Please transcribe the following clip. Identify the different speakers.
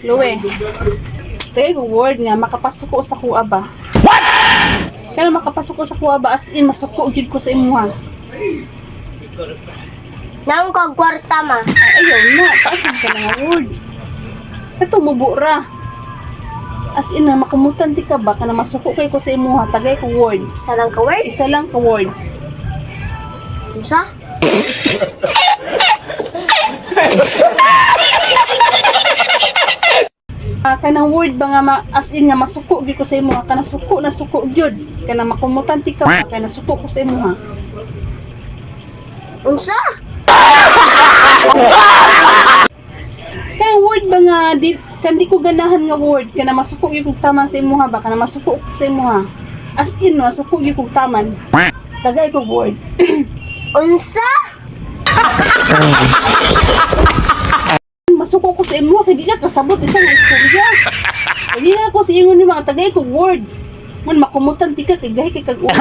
Speaker 1: Luwe. Tagay ko word nga makapasuko sa kuha ba? What? Kaya makapasuko sa kuha ba as in masuko jud ko sa imuha.
Speaker 2: Nang kagwarta ma.
Speaker 1: Ayaw na, taas ka na nga word. Ito mubura. As in na makumutan ti ka ba kana masuko kay ko sa imuha tagay ko word.
Speaker 2: Isa lang ka word.
Speaker 1: Isa lang ka word.
Speaker 2: Usa?
Speaker 1: Kanang word ba nga as in nga masuko gyud ko sa imuha kana suko na suko gyud kana makumutan ti ka ba kana suko ko sa imuha.
Speaker 2: Unsa?
Speaker 1: Kaya word ba nga di ko ganahan nga word kana masuko gyud kog taman sa imuha ba kana masuko ko sa imuha. As in masuko gyud kog taman. Tagay ko word.
Speaker 2: Unsa?
Speaker 1: Masuko ko sa imuha kay di ka kasabot isa nga istorya. Kay di na ako sa ingon ni mga tagay ko word. Mun makumutan ti ka kay gahi kay kag ulo.